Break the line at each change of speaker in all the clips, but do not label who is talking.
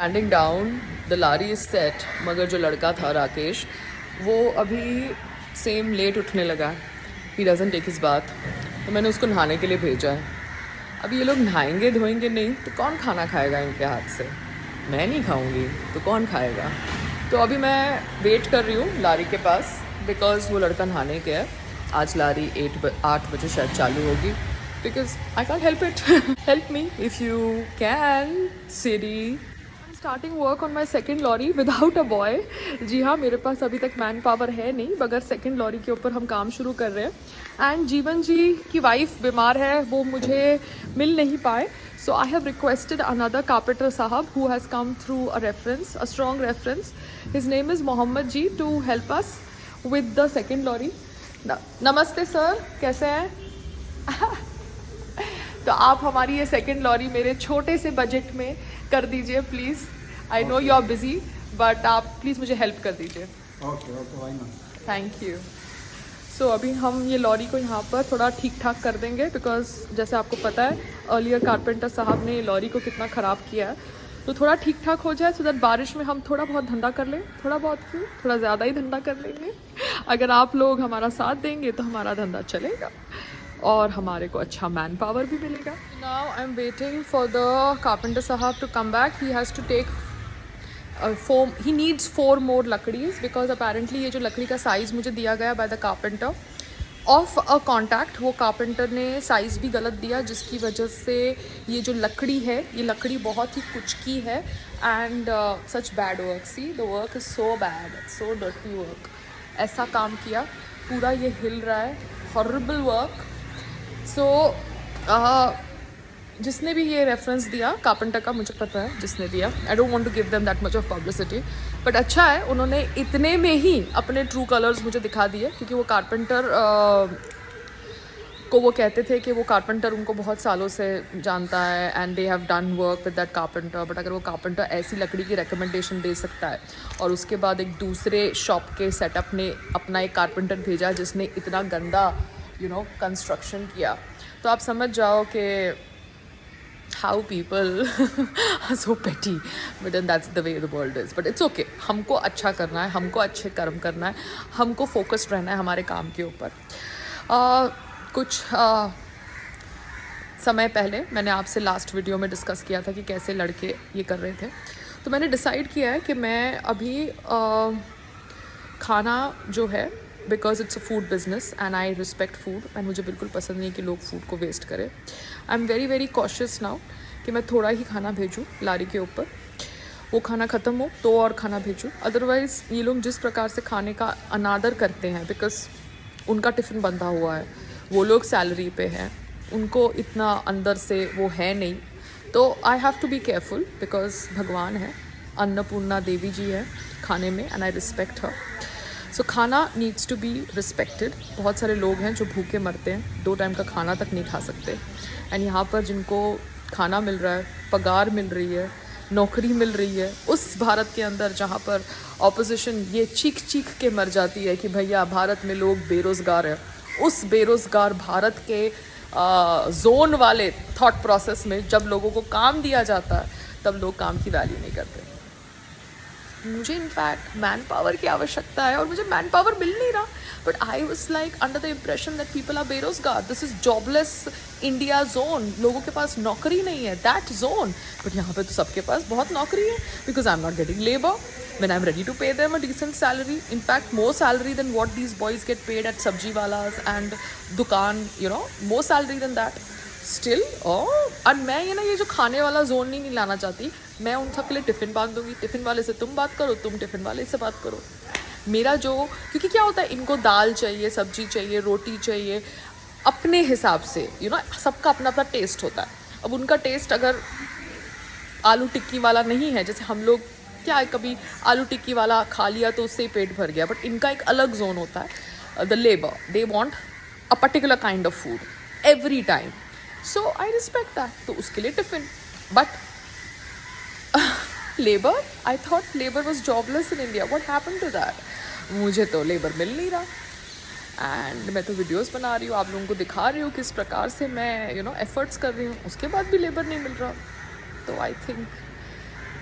Standing down the lorry is set, मगर जो लड़का था राकेश वो अभी सेम लेट उठने लगा। ही डजंट टेक हिज बात, तो मैंने उसको नहाने के लिए भेजा है। अब ये लोग नहाएंगे धोएंगे नहीं तो कौन खाना खाएगा इनके हाथ से? मैं नहीं खाऊंगी तो कौन खाएगा? तो अभी मैं वेट कर रही हूँ लारी के पास, बिकॉज वो लड़का नहाने गया। आज लारी 8 बजे शायद चालू होगी, because I can help it. Help me if you can Siri. Starting work on my second lorry without a boy. जी हाँ, मेरे पास अभी तक मैन पावर है नहीं, मगर सेकेंड लॉरी के ऊपर हम काम शुरू कर रहे हैं। एंड जीवन जी की वाइफ बीमार है, वो मुझे मिल नहीं पाए, so I have requested another carpenter sahab who has come through a reference, a strong reference. His name is Mohammed ji, to help us with the second lorry. नमस्ते सर, कैसे हैं? तो आप हमारी ये सेकंड लॉरी मेरे छोटे से बजट में कर दीजिए please. I know you are busy, but आप प्लीज़ मुझे हेल्प कर दीजिए।
Okay why not.
Thank you. So अभी हम ये लॉरी को यहाँ पर थोड़ा ठीक ठाक कर देंगे, बिकॉज जैसे आपको पता है अर्लियर कारपेंटर साहब ने लॉरी को कितना ख़राब किया है। तो थोड़ा ठीक ठाक हो जाए, सो दैट बारिश में हम थोड़ा बहुत धंधा कर लें। थोड़ा बहुत क्यों, थोड़ा ज़्यादा ही धंधा कर लेंगे। अगर आप लोग हमारा साथ देंगे तो हमारा धंधा चलेगा और हमारे को अच्छा मैन पावर भी मिलेगा। Now I am waiting for the carpenter साहब to come back. He has to take he needs 4 more लकड़ीज, बिकॉज अपेरेंटली ये जो लकड़ी का साइज़ मुझे दिया गया by the carpenter of a contact, वो कारपेंटर ने साइज़ भी गलत दिया, जिसकी वजह से ये जो लकड़ी है, ये लकड़ी बहुत ही कुचकी है। And such bad work, see the work is so bad, so dirty work. ऐसा काम किया, पूरा ये हिल रहा है, हॉरिबल वर्क। सो जिसने भी ये रेफरेंस दिया कारपेंटर का, मुझे पता है जिसने दिया, I don't want to give them that much of publicity, but अच्छा है उन्होंने इतने में ही अपने ट्रू कलर्स मुझे दिखा दिए। क्योंकि वो कारपेंटर को वो कहते थे कि वो कारपेंटर उनको बहुत सालों से जानता है and they have done work with that carpenter, but अगर वो कारपेंटर ऐसी लकड़ी की रिकमेंडेशन दे सकता है और उसके बाद एक दूसरे शॉप के सेटअप ने अपना एक कारपेंटर भेजा जिसने इतना गंदा कंस्ट्रक्शन किया, तो आप समझ जाओ कि how people are so petty, but then that's the way the world is, but it's okay। हमको अच्छा करना है, हमको अच्छे कर्म करना है, हमको फोकस्ड रहना है हमारे काम के ऊपर। कुछ समय पहले मैंने आपसे लास्ट वीडियो में डिस्कस किया था कि कैसे लड़के ये कर रहे थे, तो मैंने डिसाइड किया है कि मैं अभी खाना जो है, because it's a food business and I respect food, and मुझे बिल्कुल पसंद नहीं कि लोग फूड को वेस्ट करें। आई am very very cautious now कि मैं थोड़ा ही खाना भेजूँ लारी के ऊपर, वो खाना ख़त्म हो तो और खाना भेजूँ। अदरवाइज़ ये लोग जिस प्रकार से खाने का अनादर करते हैं, बिकॉज उनका टिफ़िन बंधा हुआ है, वो लोग सैलरी पे हैं, उनको इतना अंदर से वो है नहीं, तो I have to be careful, because भगवान है, अन्नपूर्णा देवी जी है खाने में, एंड आई रिस्पेक्ट हर। सो खाना नीड्स टू बी रिस्पेक्टेड। बहुत सारे लोग हैं जो भूखे मरते हैं, 2 टाइम का खाना तक नहीं खा सकते, एंड यहाँ पर जिनको खाना मिल रहा है, पगार मिल रही है, नौकरी मिल रही है, उस भारत के अंदर जहाँ पर ऑपोजिशन ये चीख चीख के मर जाती है कि भैया भारत में लोग बेरोज़गार हैं, उस बेरोज़गार भारत के जोन वाले थॉट प्रोसेस में जब लोगों को काम दिया जाता है, तब लोग काम की वैल्यू नहीं करते। मुझे इनफैक्ट मैन पावर की आवश्यकता है और मुझे मैन पावर मिल नहीं रहा, but I was like under the impression that people are बेरोजगार, this is jobless India zone, लोगों के पास नौकरी नहीं है, दैट जोन। बट यहाँ पे तो सबके पास बहुत नौकरी है, because I am not getting labour when I'm ready to pay them a decent salary, in fact more salary than what these boys get paid at sabji walas and dukaan, more salary than that still। और मैं ये जो खाने वाला zone नहीं लाना चाहती, मैं उन सब के लिए टिफ़िन बांध दूंगी, टिफ़िन वाले से तुम बात करो, तुम टिफ़िन वाले से बात करो। मेरा जो, क्योंकि क्या होता है, इनको दाल चाहिए, सब्जी चाहिए, रोटी चाहिए अपने हिसाब से, सबका अपना अपना टेस्ट होता है। अब उनका टेस्ट अगर आलू टिक्की वाला नहीं है, जैसे हम लोग क्या है, कभी आलू टिक्की वाला खा लिया तो उससे ही पेट भर गया, बट इनका एक अलग जोन होता है। The labour, they want a particular kind of food every time, so I respect that. तो उसके लिए tiffin, but labour, I thought labour was jobless in India, what happened to that? मुझे तो लेबर मिल नहीं रहा, and मैं तो videos बना रही हूँ, आप लोगों को दिखा रही हूँ किस प्रकार से मैं एफर्ट्स कर रही हूँ, उसके बाद भी लेबर नहीं मिल रहा। तो आई थिंक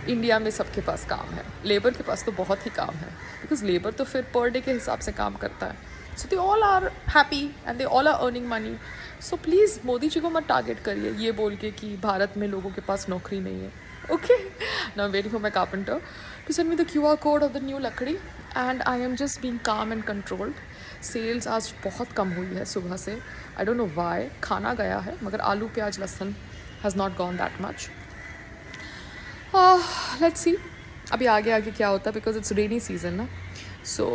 इंडिया में सबके पास काम है, लेबर के पास तो बहुत ही काम है, बिकॉज लेबर तो फिर पर डे के हिसाब से काम करता है. So they all are happy and they all are earning money. So please Modi ji को मत टारगेट करिए ये बोल के कि भारत में लोगों के पास नौकरी नहीं है. Okay, now I am waiting for my carpenter to send me the QR code of the new लकड़ी and I am just being calm and controlled. Sales आज बहुत कम हुई है सुबह से. I don't know why. खाना गया है मगर आलू प्याज लहसुन has not gone that much. Let's see अभी आगे आगे क्या होता है, बिकॉज इट्स रेनी सीजन ना. So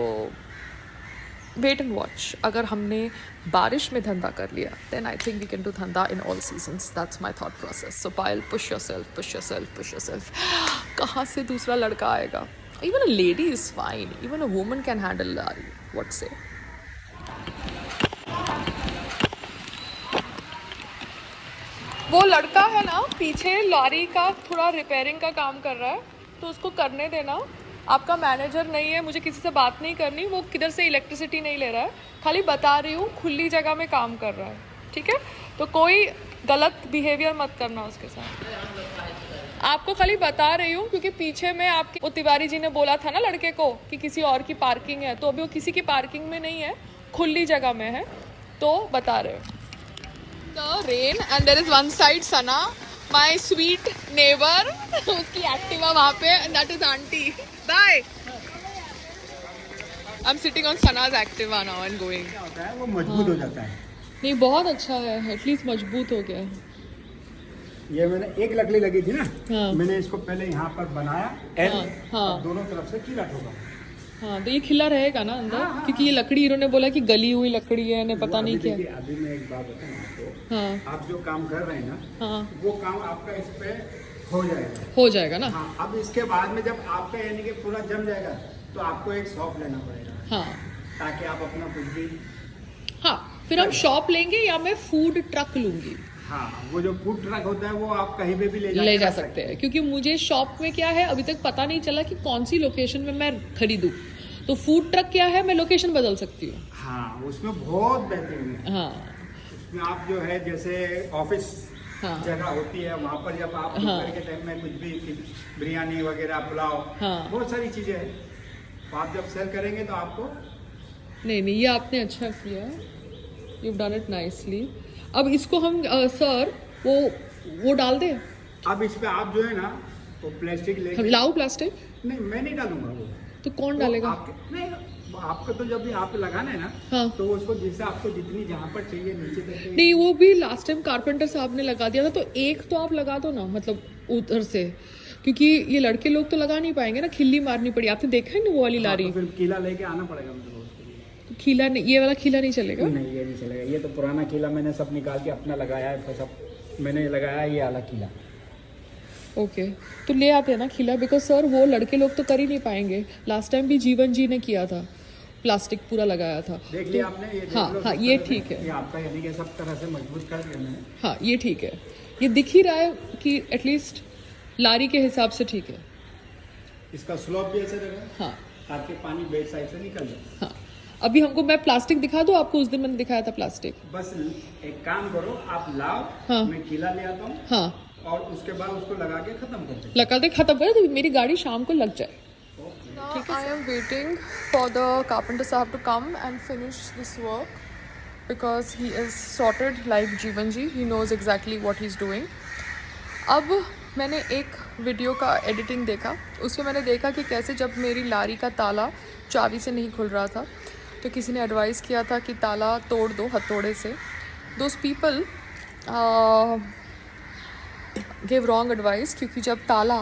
wait and watch. अगर हमने बारिश में धंधा कर लिया then I think we can do धंधा in all seasons. That's my thought process. So Payal push yourself, push yourself, push yourself. कहाँ से दूसरा लड़का आएगा? Even a lady is fine, even a woman can handle lorry. What say? वो लड़का है ना पीछे लारी का थोड़ा रिपेयरिंग का काम कर रहा है, तो उसको करने देना. आपका मैनेजर नहीं है, मुझे किसी से बात नहीं करनी. वो किधर से इलेक्ट्रिसिटी नहीं ले रहा है, खाली बता रही हूँ खुली जगह में काम कर रहा है. ठीक है, तो कोई गलत बिहेवियर मत करना उसके साथ. आपको खाली बता रही हूँ क्योंकि पीछे में आपके वो तिवारी जी ने बोला था ना लड़के को कि किसी और की पार्किंग है, तो अभी वो किसी की पार्किंग में नहीं है, खुली जगह में है, तो बता रहे हो. The rain and there is one side Sana, my sweet neighbor. उसकी एक्टिवा वहाँ पे, and that is auntie. Bye. I'm sitting on Sana's Activa now and going.
क्या होता है वो मजबूत हो जाता है.
नहीं बहुत अच्छा है, एटलीस्ट मजबूत हो गया.
ये मैंने एक लकड़ी लगी थी ना,
हाँ.
मैंने इसको पहले यहाँ पर बनाया एल,
हाँ.
दोनों तरफ से खीला ठोका.
हाँ, तो ये खिला रहेगा ना अंदर.
हाँ.
क्योंकि ये लकड़ी इन्होंने बोला कि गली हुई लकड़ी है, ने पता नहीं क्या.
अभी मैं एक बात बताऊँ आपको.
हाँ
आप जो काम कर रहे हैं ना,
हाँ
वो काम आपका इस पे हो जाएगा.
हो जाएगा ना.
हाँ, अब इसके बाद में जब आपका यानी कि पूरा जम जाएगा तो आपको एक शॉप लेना पड़ेगा.
हाँ
ताकि आप अपना कुछ भी.
हाँ, फिर हम शॉप लेंगे या मैं फूड ट्रक लूंगी.
हाँ, वो जो फूड ट्रक होता है वो आप कहीं पे भी
ले जा सकते हैं. क्योंकि मुझे शॉप में क्या है अभी तक पता नहीं चला कि कौन सी लोकेशन में मैं खरीदूं. तो फूड ट्रक क्या है, मैं लोकेशन बदल सकती हूँ.
हाँ, उसमें बहुत बेहतरीन है.
हाँ
उसमें आप जो है जैसे ऑफिस
हाँ
जगह होती है वहाँ पर जब आप
हाँ.
दोपहर के टाइम में कुछ भी बिरयानी वगैरह पुलाव
हाँ.
बहुत सारी चीजें हैं. तो आप जब सेल करेंगे तो आपको.
नहीं नहीं, ये आपने अच्छा किया. You done it nicely. अब इसको हम सर वो डाल दें.
अब इस पे आप जो है ना वो प्लास्टिक ले.
हम लाओ प्लास्टिक.
नहीं, मैं नहीं डालूंगा वो.
तो कौन डालेगा?
नहीं, आपको तो जब भी आप लगाना है ना,
हाँ.
तो उसको जैसे आपको जितनी जहाँ पर चाहिए नीचे तक.
नहीं, वो भी लास्ट टाइम कारपेंटर साहब ने लगा दिया था, तो एक तो आप लगा दो ना, मतलब उधर से, क्योंकि ये लड़के लोग तो लगा नहीं पाएंगे ना, खिल्ली मारनी पड़ी. आपने देखा है ना वो वाली लारी.
तो फिर कीला लेके आना पड़ेगा मतलब उसके लिए.
तो खिला नहीं, ये वाला खिला नहीं चलेगा.
नहीं, ये नहीं चलेगा. ये तो पुराना कीला मैंने सब निकाल के अपना लगाया है. फिर सब मैंने लगाया है ये अलग कीला.
ओके तो ले आते हैं ना खिला, बिकॉज सर वो लड़के लोग तो कर ही नहीं पाएंगे. लास्ट टाइम भी जीवन जी ने किया था, प्लास्टिक पूरा लगाया था.
देख लिया आपने. ये देख
हाँ
लो,
हाँ, ये ठीक है.
ये आपका यानी कि सब तरह से मजबूत कर दिया मैंने.
हाँ ये ठीक है. ये दिख ही रहा है कि एटलीस्ट लारी के हिसाब से ठीक है.
इसका स्लोप भी ऐसे रहेगा.
हाँ
ताकि पानी बैक साइड से निकल जाए.
हाँ. अभी हमको मैं प्लास्टिक दिखा दूँ आपको, उस दिन मैंने दिखाया था प्लास्टिक.
बस एक काम करो, आप लाओ.
हाँ.
मैं कीला ले आता हूँ.
हाँ
और उसके बाद उसको लगा के खत्म कर देंगे.
लगा दे, खत्म कर दे, मेरी गाड़ी शाम को लग जाए. I am waiting for the carpenter sahab to come and finish this work because he is sorted like Jeevan ji. He knows exactly what he's doing. अब मैंने एक वीडियो का एडिटिंग देखा, उसमें मैंने देखा कि कैसे जब मेरी लारी का ताला चाबी से नहीं खुल रहा था तो किसी ने एडवाइस किया था कि ताला तोड़ दो हथौड़े से. Those people gave wrong advice, क्योंकि जब ताला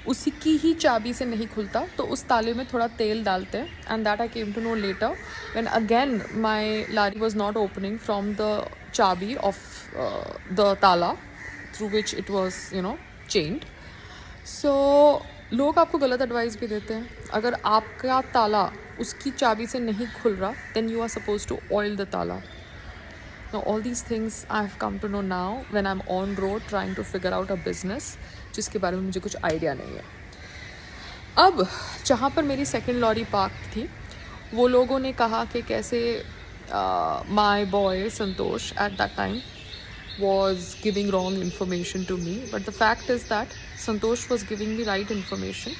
उसी की ही चाबी से नहीं खुलता तो उस ताले में थोड़ा तेल डालते हैं. And that I came to know later when again my lorry was not opening from the चाबी ऑफ द ताला through which it was chained. So लोग आपको गलत एडवाइस भी देते हैं. अगर आपका ताला उसकी चाबी से नहीं खुल रहा then you are suppose to oil the ताला. Now all these things I have come to know now when I'm on road trying to figure out a business जिसके बारे में मुझे कुछ आइडिया नहीं है. अब जहाँ पर मेरी सेकंड लॉरी पार्क थी वो लोगों ने कहा कि कैसे my boy Santosh at that time was giving wrong information to me. But the fact is that Santosh was giving me right information.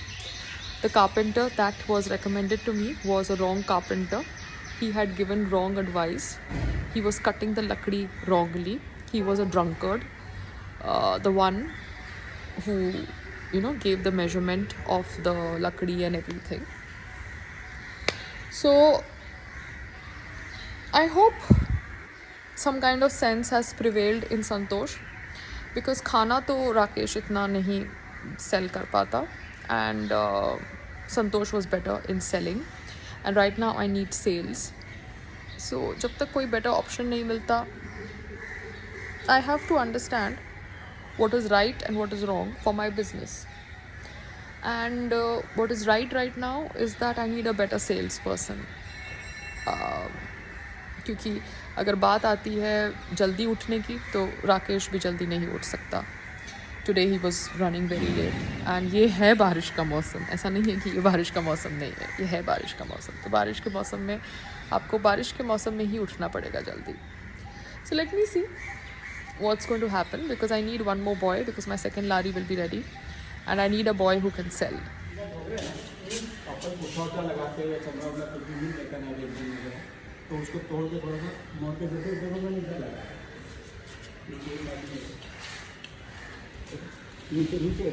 The carpenter that was recommended to me was a wrong carpenter. He had given wrong advice. He was cutting the lakdi wrongly. He was a drunkard. The one who, gave the measurement of the lakdi and everything. So I hope some kind of sense has prevailed in Santosh, because खाना तो राकेश इतना नहीं sell कर पाता, and Santosh was better in selling, and right now I need sales. So जब तक कोई better option नहीं मिलता, I have to understand what is right and what is wrong for my business. And what is right now is that I need a better salesperson. क्योंकि अगर बात आती है जल्दी उठने की, तो राकेश भी जल्दी नहीं उठ सकता. Today he was running very late, and ये है बारिश का मौसम. ऐसा नहीं है कि ये बारिश का मौसम नहीं है, ये है बारिश का मौसम. तो बारिश के मौसम में आपको बारिश के मौसम में ही उठना पड़ेगा जल्दी. So let me see what's going to happen, because I need one more boy, because my second lari will be ready, and I need a boy who can sell.
तो उसको तोड़ के थोड़ा सा मोटे से देखो मैंने क्या लगा नीचे नीचे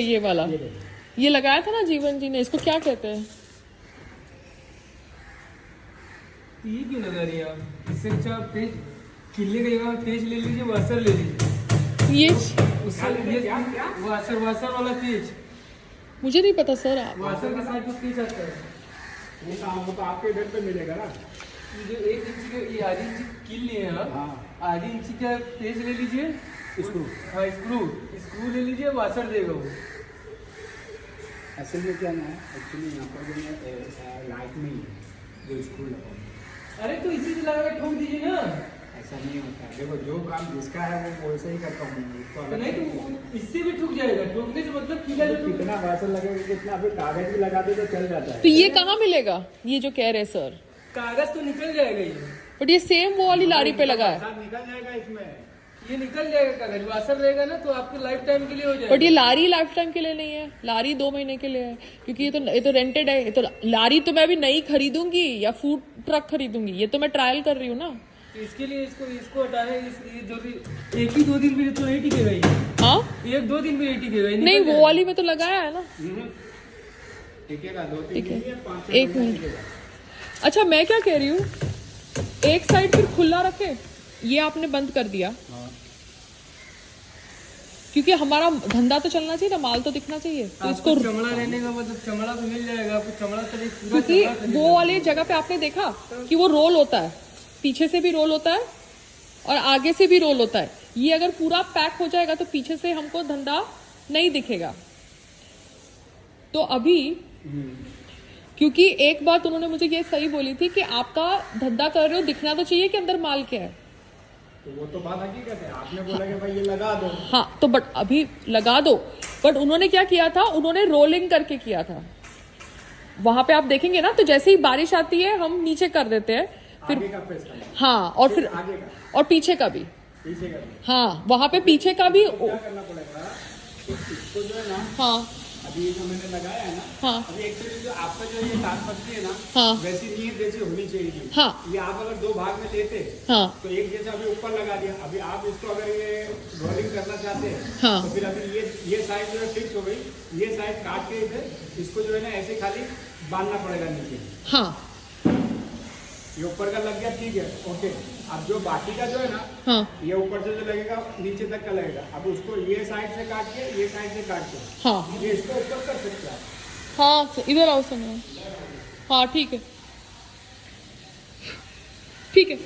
ये वाला ये लगाया था ना जीवन जी ने. इसको क्या कहते हैं?
ये क्यों लगा रही है आप? इससे अच्छा पेज किले का जगह पेज ले लीजिए, वासर ले लीजिए.
ये
वासर वाला पेज.
मुझे नहीं पता सर.
वासर के साथ जो पेज आता है
वो तो आपके इधर पे मिलेगा ना.
जो 1 इंच के, ये आधी इंच किल लिए हैं आप.
हाँ.
आधी इंच का पेज ले लीजिए.
स्क्रू.
हाँ, स्क्रू ले लीजिए, वासर देगा वो.
असल में क्या ना है, एक्चुअली यहाँ पर जो है लाइट नहीं है जो स्क्रू लगा.
अरे तो इसी से लगा के ठोक दीजिए ना.
ऐसा नहीं होता है. देखो जो काम जिसका है वो वैसे ही करता हूँ.
तो नहीं तो इससे भी ठुक जाएगा. ठोकने से मतलब किला जो
कितना वासर लगेगा, कितना अभी कागज भी लगा दे तो चल जाता है.
तो ये कहाँ मिलेगा, ये जो कह रहे हैं सर?
कागज तो निकल जाएगा ये.
बट ये सेम वो वाली लारी पे लगा है.
निकल जाएगा इसमें.
ये निकल जाएगा कागज. वासर रहेगा ना तो आपके लाइफ टाइम के लिए हो जाएगा.
बट ये लारी लाइफ टाइम के लिए नहीं है. लारी 2 महीने के लिए है, क्योंकि ये तो रेंटेड है. ये तो लारी तो मैं अभी नई खरीदूंगी या फूड ट्रक खरीदूंगी. ये तो मैं ट्रायल कर रही हूँ ना.
तो इसके लिए इसको हटाने ये 2 दिन, 1 ही 2 दिन भी तो नहीं टिकेगा ये.
हाँ
1-2 दिन भी नहीं टिकेगा.
नहीं, वो वाली में तो लगाया है ना.
टिकेगा 2-3
ठीक है,
दिन, 5
1 मिनट. अच्छा मैं क्या कह रही हूँ, एक साइड फिर खुला रखे. ये आपने बंद कर दिया. क्योंकि हमारा धंधा तो चलना चाहिए ना, माल तो दिखना चाहिए. तो इसको
चमड़ा रहने का मतलब चमड़ा तो मिल जाएगा आपको. चमड़ा तो पूरा,
क्योंकि वो वाले जगह पे आपने देखा कि वो रोल होता है, पीछे से भी रोल होता है और आगे से भी रोल होता है. ये अगर पूरा पैक हो जाएगा तो पीछे से हमको धंधा नहीं दिखेगा. तो अभी क्योंकि एक बात उन्होंने मुझे ये सही बोली थी कि आपका धंधा कर रहे हो, दिखना तो चाहिए कि अंदर माल क्या है.
तो वो तो बात हकीकत है. आपने बोला कि भाई ये लगा दो.
हाँ तो बट अभी लगा दो. बट उन्होंने क्या किया था, उन्होंने रोलिंग करके किया था. वहां पे आप देखेंगे ना, तो जैसे ही बारिश आती है हम नीचे कर देते हैं. फिर
आगे का प्रेस करना.
हाँ, और फिर
आगे का,
और पीछे का भी.
पीछे का भी.
हाँ वहां पे पीछे का भी.
क्या करना पड़ेगा, इसको जो है ना,
हाँ
अभी ये जो मैंने लगाया है ना,
हाँ
अभी एक्चुअली जो आपका जो ये तार पत्ती है ना,
हाँ
वैसी नहीं है जैसी होनी चाहिए थी.
हाँ
ये आप अगर 2 भाग में लेते
हाँ
तो एक जैसा अभी ऊपर लगा दिया. अभी आप इसको अगर ये रोलिंग करना चाहते हैं
हाँ.
तो फिर अभी ये साइड जो है फिक्स हो गई. ये साइड काट के इधर इसको जो है ना ऐसे खाली बांधना पड़ेगा नीचे.
हाँ
ये ऊपर का लग गया, ठीक है, ओके. अब जो बाकी का जो है ना,
हाँ
ये ऊपर से जो लगेगा नीचे तक का लगेगा. अब उसको ये साइड से काट के, ये साइड से काट के,
हाँ
ये इसको ऊपर कर सकते हैं.
हाँ इधर आओ सुनो. हाँ ठीक है, ठीक है.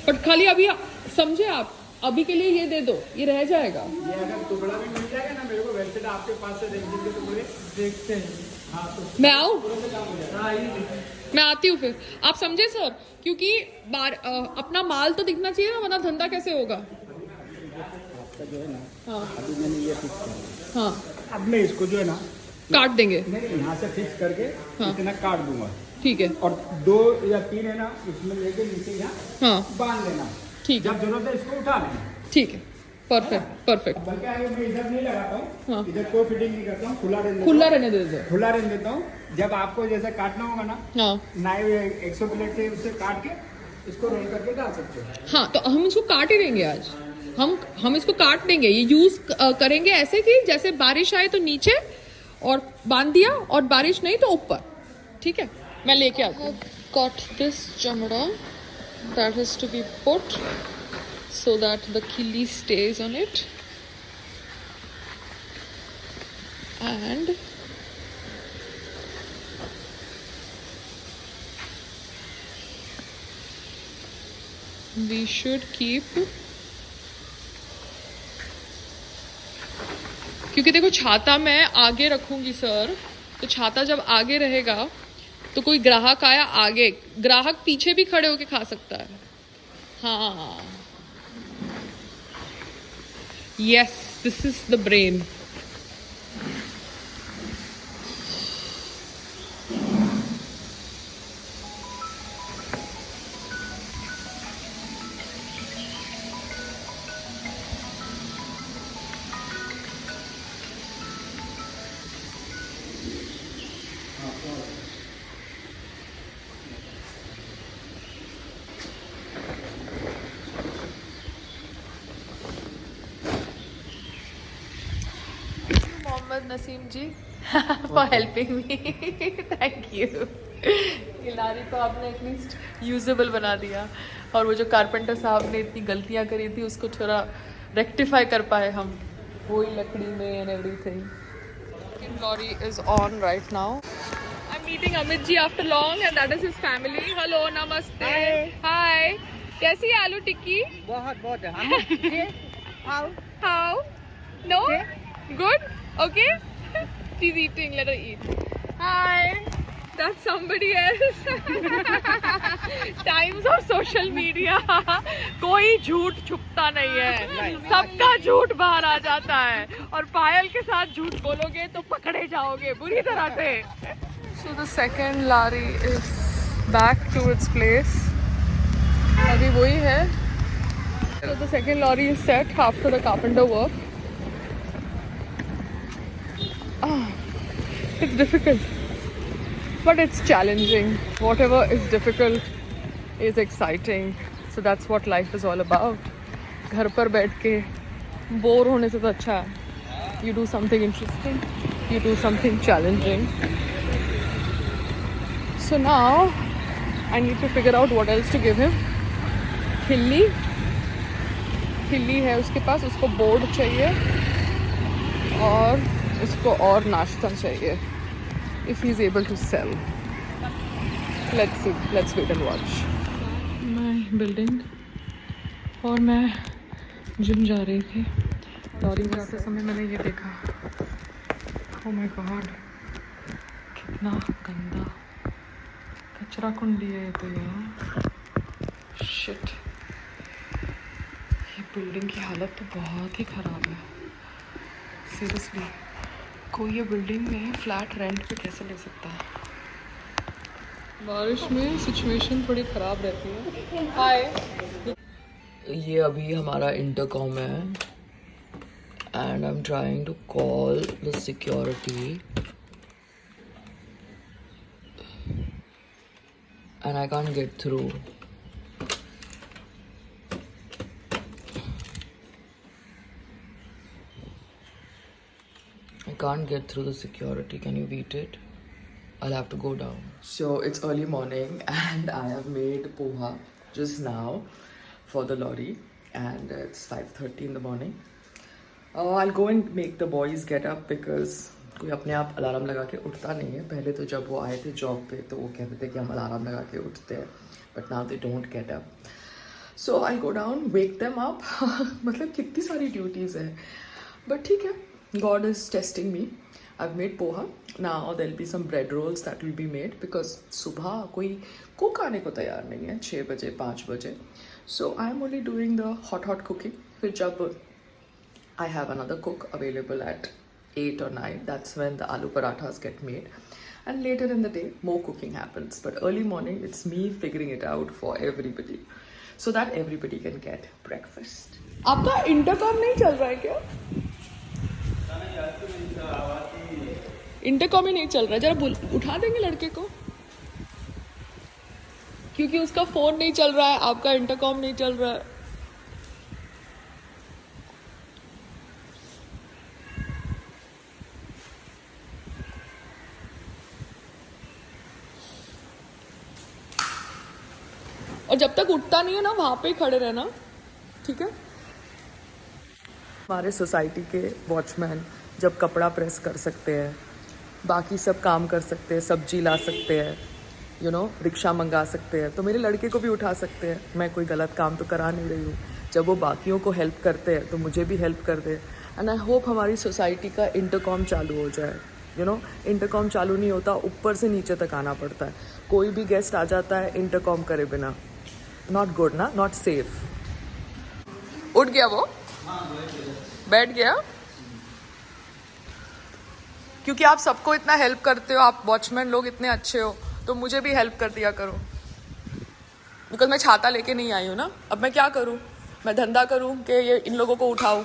बट खाली अभी समझे आप, अभी के लिए ये दे दो, ये रह जाएगा.
ये अगर टुकड़ा भी मिल जाएगा ना मेरे को, वैसे तो आपके पास से रेंजिंग के टुकड़े
देखते हैं.
हाँ तो
मैं आऊँ,
तुरंत काम हो जाएगा.
हाँ ये
मैं आती हूँ फिर. आप समझे सर, क्योंकि अपना माल तो दिखना चाहिए ना, वरना धंधा कैसे होगा.
आपका जो है ना,
हाँ
अभी मैंने ये फिक्स किया.
हाँ
अब मैं इसको जो है ना,
काट देंगे.
नहीं यहाँ से फिक्स करके
हाँ.
इतना काट दूंगा.
ठीक है.
और 2 या 3 है ना इसमें लेके नीचे यहाँ
हाँ
बांध देना.
ठीक है।
जब जरूरत है इसको उठा लें।
ठीक है, परफेक्ट परफेक्ट।
बल्कि आगे मैं इधर नहीं लगाता हूँ,
हाँ।
इधर कोई फिटिंग नहीं करता हूँ, खुला रहने
खुला रहने दे दो।
खुला रहने देता हूँ। जब आपको जैसे काटना होगा ना,
हाँ
नाइव 100 प्लेट से उससे काट के इसको रोल करके डाल सकते हो।
हाँ, तो हम इसको काट ही देंगे आज। हम इसको काट देंगे, ये यूज करेंगे ऐसे कि जैसे बारिश आए तो नीचे और बांध दिया, और बारिश नहीं तो ऊपर। ठीक है, मैं लेके आती हूँ। Got this chamada that has to be put so that the khilli stays on it, and we should keep, क्योंकि देखो छाता मैं आगे रखूंगी सर, तो छाता जब आगे रहेगा तो कोई ग्राहक आया आगे, ग्राहक पीछे भी खड़े होके खा सकता है। हाँ, yes, this is the brain. Mohammed Naseem ji for helping me, thank you. ये लारी को आपने एटलीस्ट यूजेबल बना दिया, और वो जो कारपेंटर साहब ने इतनी गलतियां करी थी उसको थोड़ा रेक्टिफाई कर पाए हम, वही लकड़ी में and everything. Lorry is on right now. I am meeting Amit ji after long and that is his family. Hello, नमस्ते, हाय। कैसी है आलू टिक्की?
बहुत बहुत
How? No? Good? Okay? She's eating. Let her eat. Hi. That's somebody else. Times of social media. कोई झूठ छुपता नहीं है, सबका झूठ बाहर आ जाता है, और पायल के साथ झूठ बोलोगे तो पकड़े जाओगे बुरी तरह से। So the second lorry is back to its place. अभी वही है। So the second lorry is set after the carpenter work. It's difficult, but it's challenging. Whatever is difficult is exciting. So that's what life is all about. घर पर बैठ के bore होने से तो अच्छा है you do something interesting, you do something challenging. So now I need to figure out what else to give him. खिल्ली है उसके पास, उसको बोर्ड चाहिए और उसको और नाश्ता चाहिए if he is able to sell. Let's see, let's wait and watch. मैं बिल्डिंग और मैं जिम जा रही थी। लॉरी में जाते समय मैंने ये देखा, oh my god, कितना गंदा कचरा कुंडी है ये तो यार, शिट। ये बिल्डिंग की हालत तो बहुत ही ख़राब है सीरियसली। कोई ये बिल्डिंग में फ्लैट रेंट पे कैसे ले सकता है? बारिश में सिचुएशन थोड़ी ख़राब रहती है। हाय, ये अभी हमारा इंटरकॉम है and I am trying to call the security and I can't get through. Can't get through the security. Can you beat it? I'll have to go down. So it's early morning and I have made poha just now for the lorry, and it's 5:30 in the morning. I'll go and make the boys get up because कोई अपने आप alarm लगा के उठता नहीं है। पहले तो जब वो आए थे जॉब पे तो वो कहते थे कि हम अलार्म लगा के उठते हैं, but now they don't get up. So I'll go down, wake them up. मतलब कितनी सारी ड्यूटीज़ है, but ठीक है, God is testing me. I've made poha. Now there'll be some bread rolls that will be made because सुबह कोई cook आने को तैयार नहीं है 6 बजे 5 बजे. So I'm only doing the hot cooking. फिर जब I have another cook available at 8 or 9, that's when the aloo parathas get made. And later in the day, more cooking happens. But early morning, it's me figuring it out for everybody. so that everybody can get breakfast. आपका intercom नहीं चल रहा है क्या? Intercom ही नहीं चल रहा है, जरा उठा देंगे लड़के को, क्योंकि उसका फोन नहीं चल रहा है, आपका इंटरकॉम नहीं चल रहा है. और जब तक उठता नहीं है ना, वहां पे ही खड़े रहना, ठीक है? हमारे सोसाइटी के वॉचमैन जब कपड़ा प्रेस कर सकते हैं, बाकी सब काम कर सकते हैं, सब्जी ला सकते हैं, यू नो, रिक्शा मंगा सकते हैं, तो मेरे लड़के को भी उठा सकते हैं. मैं कोई गलत काम तो करा नहीं रही हूँ. जब वो बाकियों को हेल्प करते हैं तो मुझे भी हेल्प कर दे. एंड आई होप हमारी सोसाइटी का इंटरकॉम चालू हो जाए. यू नो, इंटरकॉम चालू नहीं होता, ऊपर से नीचे तक आना पड़ता है. कोई भी गेस्ट आ जाता है इंटरकॉम करे बिना. नॉट गुड ना, नॉट सेफ. उठ गया वो, बैठ गया, क्योंकि आप सबको इतना हेल्प करते हो, आप वॉचमैन लोग इतने अच्छे हो, तो मुझे भी हेल्प कर दिया करो. बिकॉज मैं छाता लेके नहीं आई हूँ ना. अब मैं क्या करूँ? मैं धंधा करूँ कि ये इन लोगों को उठाऊँ?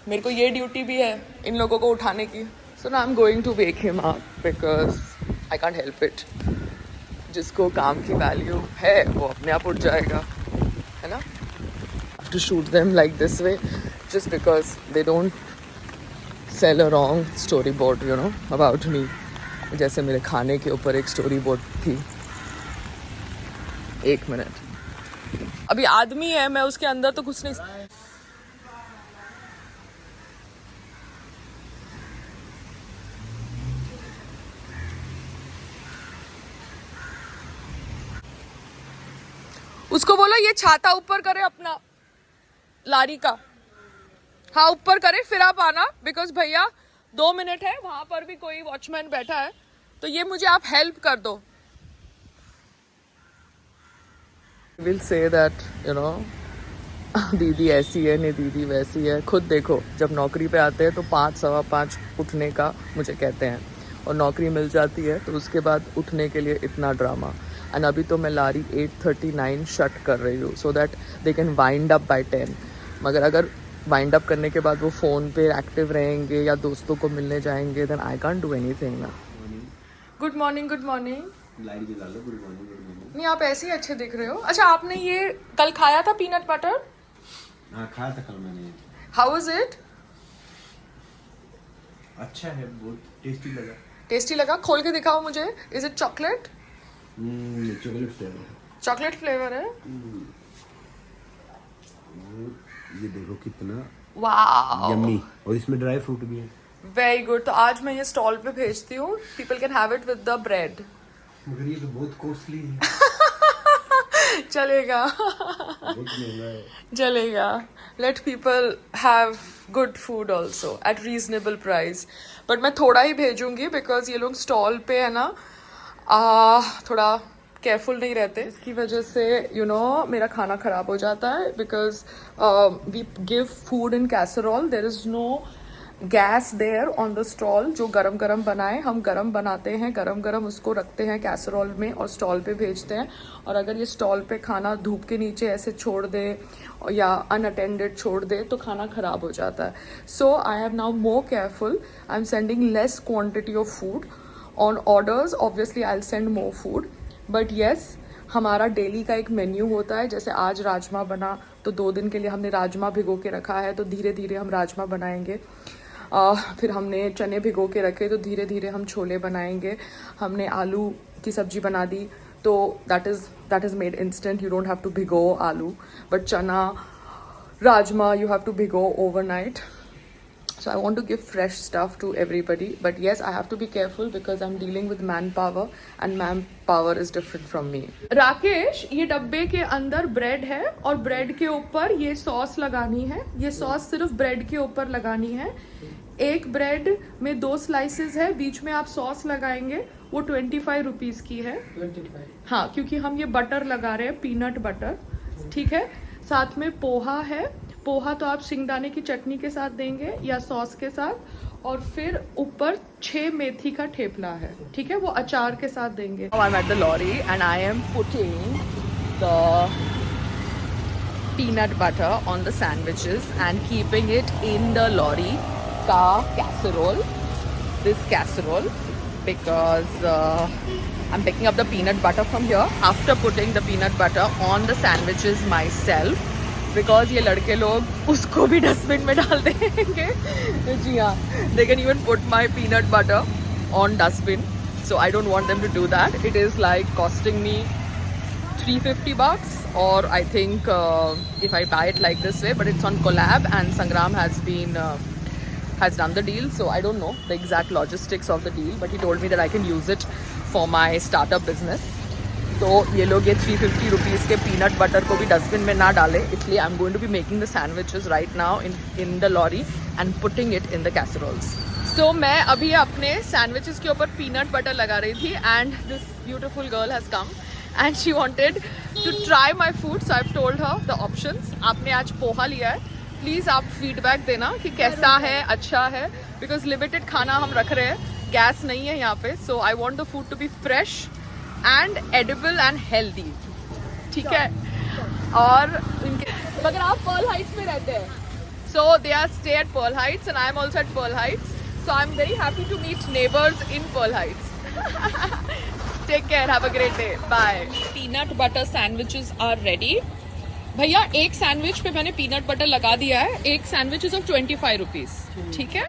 मेरे को ये ड्यूटी भी है इन लोगों को उठाने की. So now I am going to wake him up because I can't help it. जिसको काम की वैल्यू है वो अपने आप उठ जाएगा, है ना? To shoot them like this way just because they don't sell a wrong storyboard, you know, about me. जैसे मेरे खाने के ऊपर एक स्टोरी बोर्ड थी. 1 मिनट, अभी आदमी है, मैं उसके अंदर तो कुछ नहीं. उसको बोलो ये छाता ऊपर करे अपना लारी का. हाँ, ऊपर करे, फिर आप आना. बिकॉज भैया 2 मिनट है, वहां पर भी कोई वॉचमैन बैठा है, तो ये मुझे आप हेल्प कर दो. Will say that, you know, दीदी ऐसी है, नहीं दीदी वैसी है. खुद देखो, जब नौकरी पे आते हैं तो 5 सवा 5 उठने का मुझे कहते हैं, और नौकरी मिल जाती है तो उसके बाद उठने के लिए इतना ड्रामा. एंड अभी तो मैं लारी 8:39 शट कर रही हूँ so that they can wind up by 10. मगर अगर वाइंड अप करने के बाद वो फ़ोन पे एक्टिव रहेंगे या दोस्तों को मिलने जाएंगे, then I can't do anything ना. Good morning. Good morning. नहीं, आप ऐसे ही अच्छे दिख रहे हो. अच्छा, आपने ये कल खाया था पीनट बटर?
हाँ, खाया था कल मैंने.
How is it?
अच्छा है, बहुत टेस्टी लगा.
टेस्टी लगा? खोल के दिखाओ मुझे. Is it chocolate?
Chocolate flavour.
Chocolate flavour है.
ये देखो कितना
वाओ,
यम्मी. और इसमें ड्राई फ्रूट भी है.
Very good. तो आज मैं ये स्टॉल पे भेजती हूँ. People can have it with the bread.
मगर ये तो बहुत कॉस्टली है.
चलेगा.
बहुत महंगा है.
चलेगा. Let people have good food also eight reasonable price. But मैं थोड़ा ही भेजूंगी बिकॉज ये लोग स्टॉल पे है ना, थोड़ा केयरफुल नहीं रहते. इसकी वजह से यू नो मेरा खाना खराब हो जाता है. Because we give food in casserole. There is no gas there on the stall. जो गरम गरम बनाए, हम गरम बनाते हैं, गरम गरम उसको रखते हैं कैसरोल में और स्टॉल पे भेजते हैं. और अगर ये स्टॉल पे खाना धूप के नीचे ऐसे छोड़ दे या अनअटेंडेड छोड़ दे तो खाना खराब हो जाता है. So I am now more careful. I am sending less quantity of food on orders. Obviously I will send more food. But yes, हमारा डेली का एक मेन्यू होता है. जैसे आज राजमा बना तो 2 दिन के लिए हमने राजमा भिगो के रखा है, तो धीरे धीरे हम राजमा बनाएंगे. फिर हमने चने भिगो के रखे तो धीरे धीरे हम छोले बनाएंगे. हमने आलू की सब्जी बना दी तो that is made instant. You don't have to भिगो aloo. But chana, rajma you have to भिगो overnight. So I want to give fresh stuff to everybody. But yes, I have to be careful because I'm dealing with manpower and manpower is different from me. Rakesh, ये डब्बे के अंदर bread है और bread के ऊपर ये सॉस लगानी है. ये सॉस सिर्फ ब्रेड के ऊपर लगानी है. एक ब्रेड में 2 स्लाइसेस है, बीच में आप सॉस लगाएंगे. वो 25 रुपीज़ की है.
25.
हाँ, क्योंकि हम ये बटर लगा रहे हैं, पीनट बटर. ठीक है. साथ में पोहा है. पोहा तो आप सिंगदाने की चटनी के साथ देंगे या सॉस के साथ. और फिर ऊपर 6 मेथी का ठेपला है. ठीक है, वो अचार के साथ देंगे. I am at the lorry and I am putting the peanut butter on the sandwiches and keeping it in the lorry ka casserole, this casserole, because I'm picking up the peanut butter from here after putting the peanut butter on the sandwiches myself, because ये लड़के लोग उसको भी dustbin में डाल देंगे. जी हाँ, they can even put my peanut butter on dustbin, so I don't want them to do that. It is like costing me $350, or I think if I buy it like this way, but it's on collab and Sangram has done the deal, so I don't know the exact logistics of the deal, but he told me that I can use it for my startup business. तो ये लोग ये 350 rupees के peanut butter को भी dustbin में ना डालें, इसलिए I am going to be making the sandwiches right now in the lorry and putting it in the casseroles. So मैं अभी अपने सैंडविचेस के ऊपर पीनट बटर लगा रही थी and this beautiful girl has come and she wanted to try my food, so I've told her the options. आपने आज पोहा लिया है, प्लीज़ आप फीडबैक देना कि कैसा है, अच्छा है, बिकॉज लिमिटेड खाना हम रख रहे हैं, गैस नहीं है यहाँ पे, so I want the food to be fresh and edible and healthy. ठीक है. और मगर आप पर्ल हाइट्स में रहते हैं, so they are stay at Pearl Heights and I am also at Pearl Heights, so I am very happy to meet neighbours in Pearl Heights. Take care, have a great day. Bye. Peanut butter sandwiches are ready. भैया एक sandwich पे मैंने peanut butter लगा दिया है. एक sandwich is of 25 rupees. ठीक है.